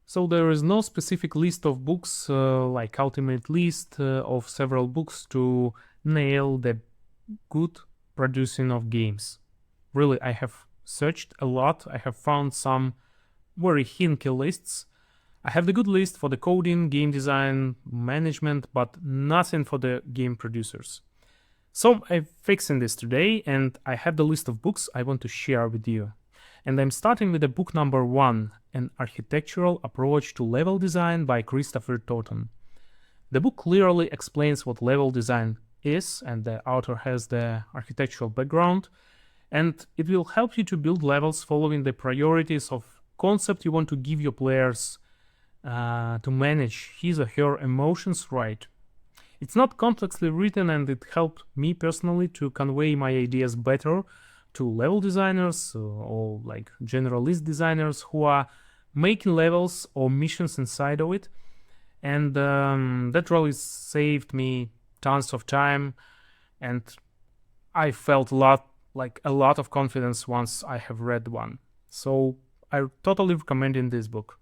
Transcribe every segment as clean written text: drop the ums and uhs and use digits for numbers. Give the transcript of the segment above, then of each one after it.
So there is no specific list of books, like ultimate list of several books to nail the good producing of games. Really, I have searched a lot. I have found some very hinky lists. I have the good list for the coding, game design, management, but nothing for the game producers. So I'm fixing this today, and I have the list of books I want to share with you. And I'm starting with the book number 1, An Architectural Approach to Level Design by Christopher Totten. The book clearly explains what level design is, and the author has the architectural background, and it will help you to build levels following the priorities of concept you want to give your players to manage his or her emotions right. It's not complexly written, and it helped me personally to convey my ideas better to level designers or like generalist designers who are making levels or missions inside of it. And that really saved me tons of time, and I felt a lot of confidence once I have read one. So I totally recommend this book.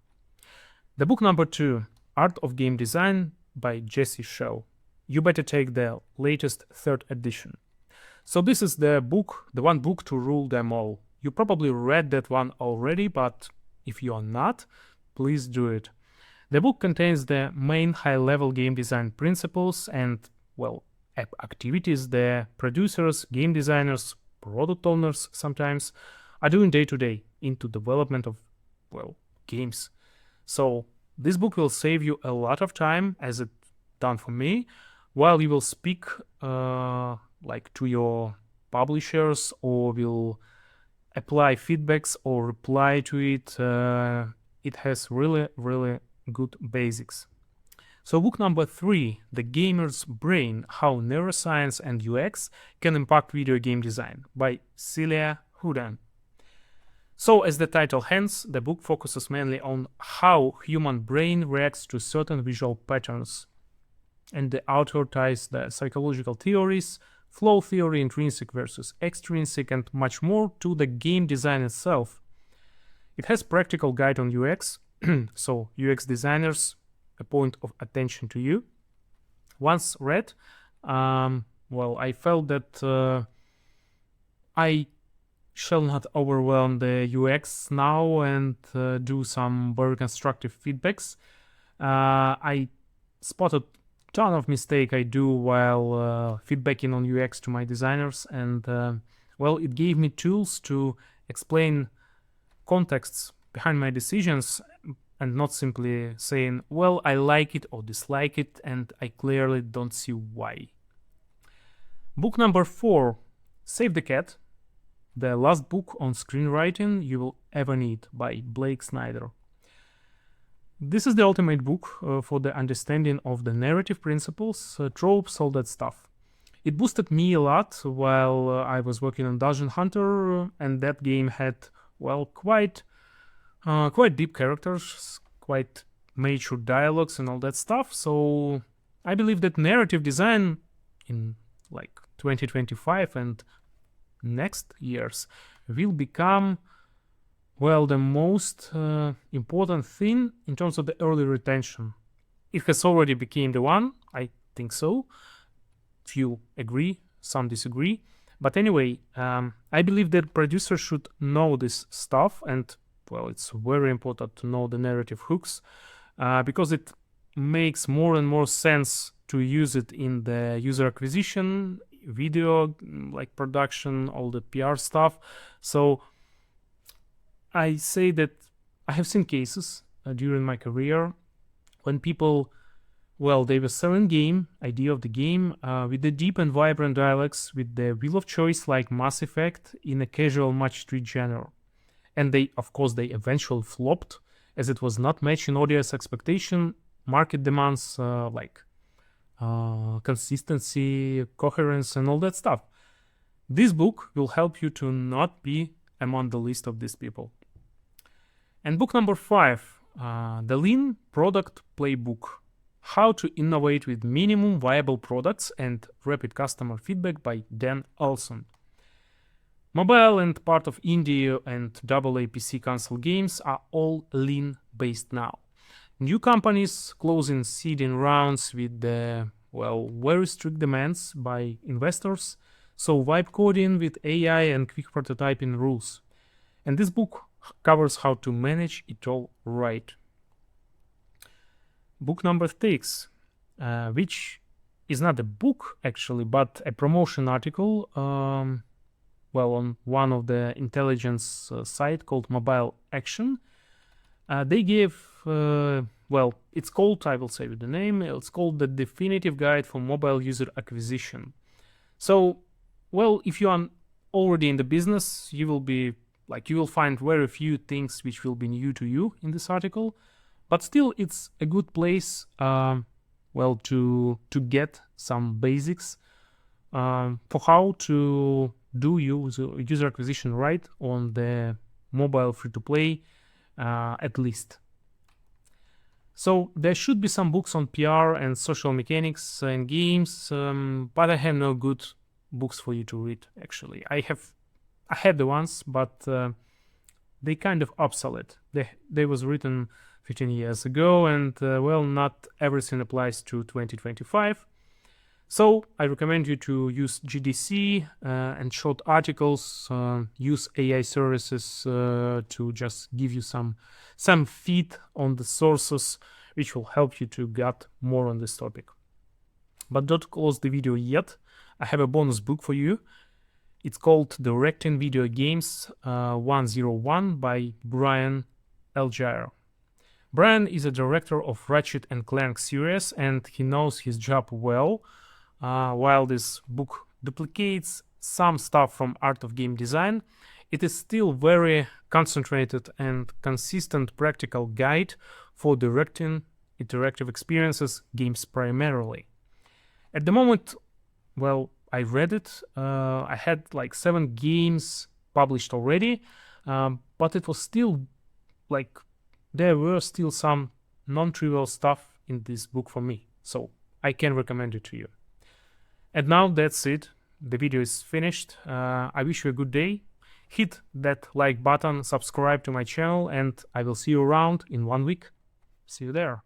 The book number 2, Art of Game Design by Jesse Schell. You better take the latest 3rd edition. So this is the book, the one book to rule them all. You probably read that one already, but if you are not, please do it. The book contains the main high-level game design principles and, well, activities the producers, game designers, product owners sometimes are doing day to day into development of, well, games. So this book will save you a lot of time, as it done for me, while you will speak like to your publishers or will apply feedbacks or reply to it. It has really good basics. So book number 3, The Gamer's Brain, How Neuroscience and UX Can Impact Video Game Design by Celia Hodent. So as the title hints, the book focuses mainly on how human brain reacts to certain visual patterns. And the author ties the psychological theories, flow theory, intrinsic versus extrinsic, and much more to the game design itself. It has practical guide on UX, so UX designers, a point of attention to you. Once read, well, I felt that I shall not overwhelm the UX now and do some very constructive feedbacks. I spotted ton of mistake I do while feedbacking on UX to my designers, and well, it gave me tools to explain contexts behind my decisions and not simply saying, well, I like it or dislike it, and I clearly don't see why. Book number 4, Save the Cat, the last book on screenwriting you will ever need by Snyder. This is the ultimate book for the understanding of the narrative principles, tropes, all that stuff. It boosted me a lot while I was working on Dungeon Hunter, and that game had, well, quite deep characters, quite mature dialogues and all that stuff. So I believe that narrative design in like 2025 and next years will become, well, the most important thing in terms of the early retention. It has already become the one, I think so. Few agree, some disagree. But anyway, I believe that producers should know this stuff, and, well, it's very important to know the narrative hooks because it makes more and more sense to use it in the user acquisition, video, like production, all the PR stuff. So I say that I have seen cases during my career when people, well, they were selling idea of the game with the deep and vibrant dialogues, with the wheel of choice like Mass Effect in a casual match 3 genre. And they eventually flopped, as it was not matching audience expectation, market demands like consistency, coherence, and all that stuff. This book will help you to not be among the list of these people. And book number 5, The Lean Product Playbook, How to Innovate with Minimum Viable Products and Rapid Customer Feedback by Dan Olsen. Mobile and part of indie and AA PC console games are all lean based now. New companies closing seeding rounds with very strict demands by investors. So vibe coding with AI and quick prototyping rules. And this book covers how to manage it all right. Book number 6, which is not a book actually, but a promotion article. On one of the intelligence site called Mobile Action. They gave, it's called, I will say with the name, it's called the Definitive Guide for Mobile User Acquisition. So, if you are already in the business, you will find very few things which will be new to you in this article, but still it's a good place, to get some basics for how to do user acquisition right on the mobile free-to-play, at least. So there should be some books on PR and social mechanics and games, but I have no good books for you to read. Actually, I had the ones, but they kind of obsolete. They was written 15 years ago, and not everything applies to 2025. So I recommend you to use GDC and short articles, use AI services to just give you some feed on the sources, which will help you to get more on this topic. But don't close the video yet. I have a bonus book for you. It's called Directing Video Games 101 by Brian Allgeier. Brian is a director of Ratchet & Clank series, and he knows his job well. While this book duplicates some stuff from Art of Game Design, it is still very concentrated and consistent practical guide for directing interactive experiences, games primarily. At the moment, I read it. I had 7 games published already, but it was still there were still some non-trivial stuff in this book for me, so I can recommend it to you. And now that's it. The video is finished. I wish you a good day. Hit that like button, subscribe to my channel, and I will see you around in 1 week. See you there.